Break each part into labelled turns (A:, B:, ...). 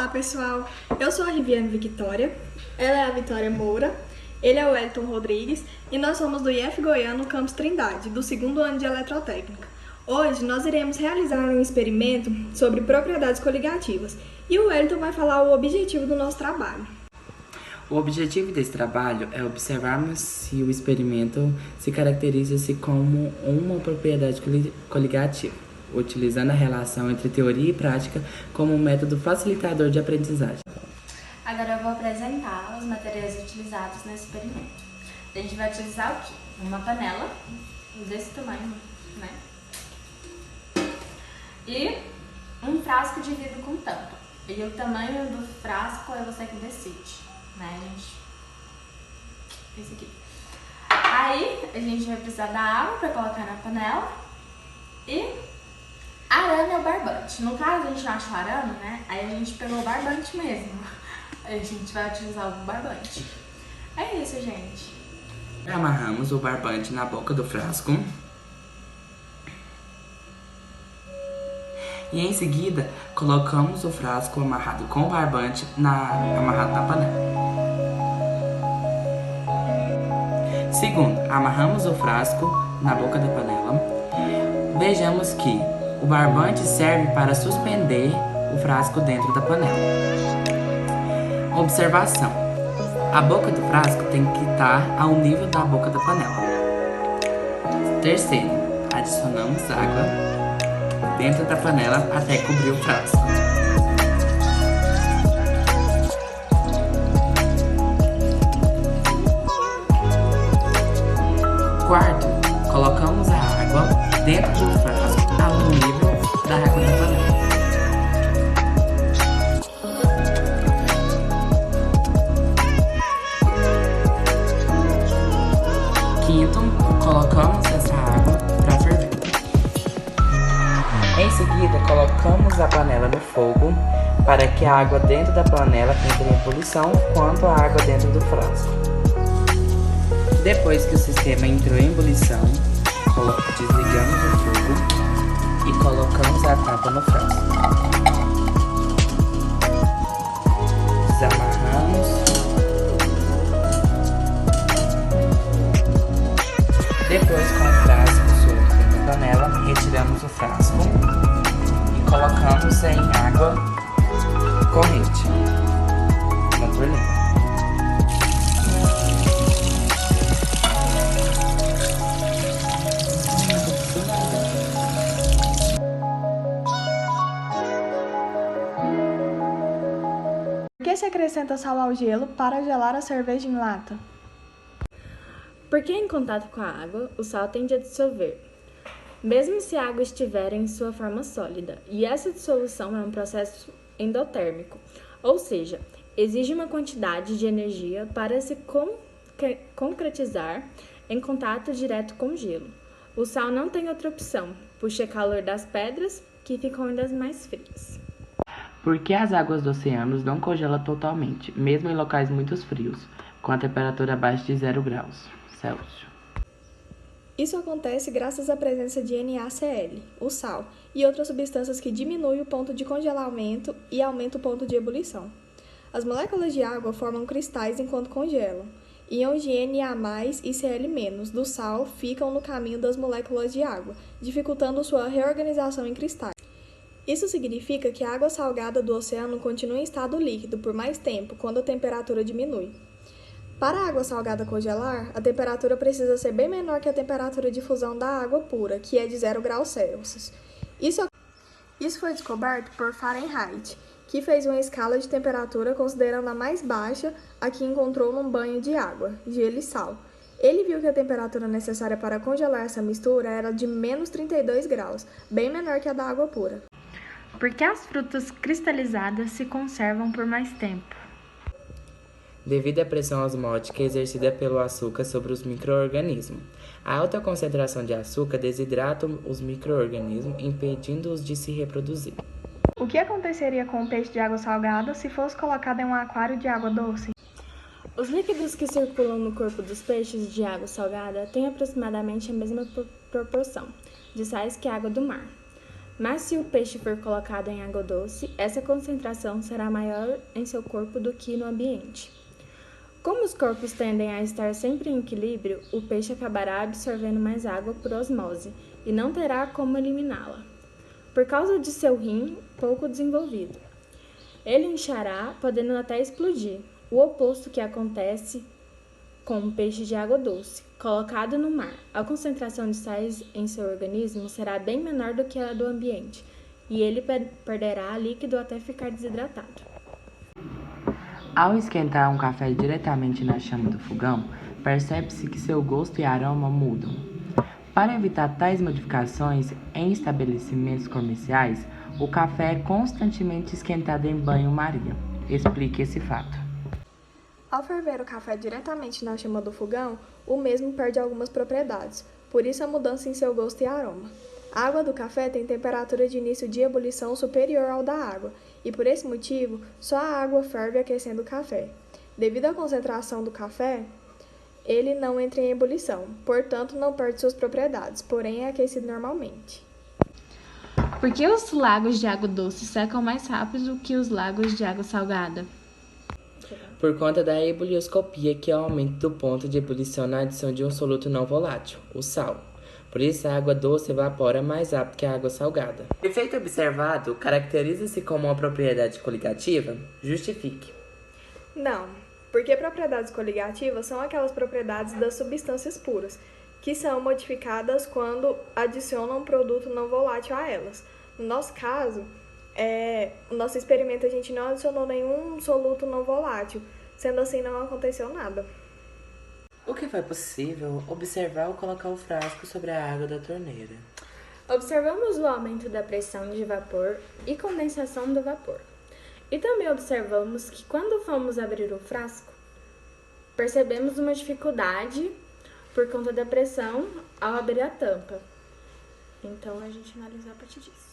A: Olá pessoal, eu sou a Riviane Victoria, ela é a Vitória Moura, ele é o Wellington Rodrigues e nós somos do IF Goiano Campus Trindade, do segundo ano de Eletrotécnica. Hoje nós iremos realizar um experimento sobre propriedades coligativas e o Wellington vai falar o objetivo do nosso trabalho.
B: O objetivo desse trabalho é observarmos se o experimento se caracteriza-se como uma propriedade coligativa, utilizando a relação entre teoria e prática como um método facilitador de aprendizagem.
C: Agora eu vou apresentar os materiais utilizados nesse experimento. A gente vai utilizar o quê? Uma panela desse tamanho, né? E um frasco de vidro com tampa. E o tamanho do frasco é você que decide, né, gente? Esse aqui. Aí a gente vai precisar da água para colocar na panela e arame ou barbante. No caso, a gente não achou arame, né? Aí a gente pegou o barbante mesmo. Aí a gente vai utilizar o barbante. É isso, gente.
B: Amarramos o barbante na boca do frasco. E em seguida, colocamos o frasco amarrado com o barbante amarrado na panela. Segundo, amarramos o frasco na boca da panela. Vejamos que o barbante serve para suspender o frasco dentro da panela. Observação: a boca do frasco tem que estar ao nível da boca da panela. Terceiro, adicionamos água dentro da panela até cobrir o frasco. Quarto, colocamos a água dentro do frasco ao nível da água da panela. Quinto, colocamos essa água para ferver. Em seguida, colocamos a panela no fogo para que a água dentro da panela entre em ebulição quanto a água dentro do frasco. Depois que o sistema entrou em ebulição, desligamos o fogo e colocamos a tampa no frasco. Desamarramos. Depois, com o frasco solto na panela, retiramos o frasco e colocamos em água corrente no turlinho.
A: Por que se acrescenta sal ao gelo para gelar a cerveja em lata?
C: Porque em contato com a água, o sal tende a dissolver, mesmo se a água estiver em sua forma sólida, e essa dissolução é um processo endotérmico, ou seja, exige uma quantidade de energia para se concretizar em contato direto com o gelo. O sal não tem outra opção, puxa calor das pedras, que ficam ainda mais frias.
B: Porque as águas dos oceanos não congelam totalmente, mesmo em locais muito frios, com a temperatura abaixo de 0 graus Celsius.
A: Isso acontece graças à presença de NaCl, o sal, e outras substâncias que diminuem o ponto de congelamento e aumentam o ponto de ebulição. As moléculas de água formam cristais enquanto congelam. Íons de Na+, e Cl- do sal ficam no caminho das moléculas de água, dificultando sua reorganização em cristais. Isso significa que a água salgada do oceano continua em estado líquido por mais tempo, quando a temperatura diminui. Para a água salgada congelar, a temperatura precisa ser bem menor que a temperatura de fusão da água pura, que é de 0 graus Celsius. Isso foi descoberto por Fahrenheit, que fez uma escala de temperatura considerando a mais baixa a que encontrou num banho de água, gelo e sal. Ele viu que a temperatura necessária para congelar essa mistura era de menos 32 graus, bem menor que a da água pura.
C: Porque as frutas cristalizadas se conservam por mais tempo.
B: Devido à pressão osmótica exercida pelo açúcar sobre os micro-organismos. A alta concentração de açúcar desidrata os micro-organismos, impedindo-os de se reproduzir.
A: O que aconteceria com o peixe de água salgada se fosse colocado em um aquário de água doce?
C: Os líquidos que circulam no corpo dos peixes de água salgada têm aproximadamente a mesma proporção de sais que a água do mar. Mas se o peixe for colocado em água doce, essa concentração será maior em seu corpo do que no ambiente. Como os corpos tendem a estar sempre em equilíbrio, o peixe acabará absorvendo mais água por osmose e não terá como eliminá-la, por causa de seu rim pouco desenvolvido. Ele inchará, podendo até explodir, o oposto que acontece com um peixe de água doce, colocado no mar. A concentração de sais em seu organismo será bem menor do que a do ambiente, e ele perderá líquido até ficar desidratado.
B: Ao esquentar um café diretamente na chama do fogão, percebe-se que seu gosto e aroma mudam. Para evitar tais modificações em estabelecimentos comerciais, o café é constantemente esquentado em banho-maria. Explique esse fato.
A: Ao ferver o café diretamente na chama do fogão, o mesmo perde algumas propriedades, por isso a mudança em seu gosto e aroma. A água do café tem temperatura de início de ebulição superior ao da água, e por esse motivo, só a água ferve aquecendo o café. Devido à concentração do café, ele não entra em ebulição, portanto não perde suas propriedades, porém é aquecido normalmente.
C: Por que os lagos de água doce secam mais rápido que os lagos de água salgada?
B: Por conta da ebulioscopia, que é o aumento do ponto de ebulição na adição de um soluto não volátil, o sal. Por isso, a água doce evapora mais rápido que a água salgada. O efeito observado caracteriza-se como uma propriedade coligativa? Justifique.
A: Não, porque propriedades coligativas são aquelas propriedades das substâncias puras, que são modificadas quando adicionam um produto não volátil a elas. No nosso caso, no nosso experimento a gente não adicionou nenhum soluto não volátil, sendo assim não aconteceu nada.
B: O que foi possível observar ao colocar o frasco sobre a água da torneira?
C: Observamos o aumento da pressão de vapor e condensação do vapor. E também observamos que quando fomos abrir o frasco, percebemos uma dificuldade por conta da pressão ao abrir a tampa. Então a gente analisou a partir disso.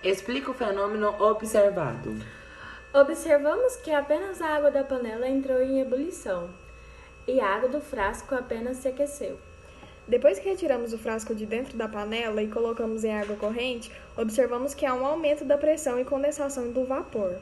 B: Explica o fenômeno observado.
C: Observamos que apenas a água da panela entrou em ebulição e a água do frasco apenas se aqueceu.
A: Depois que retiramos o frasco de dentro da panela e colocamos em água corrente, observamos que há um aumento da pressão e condensação do vapor.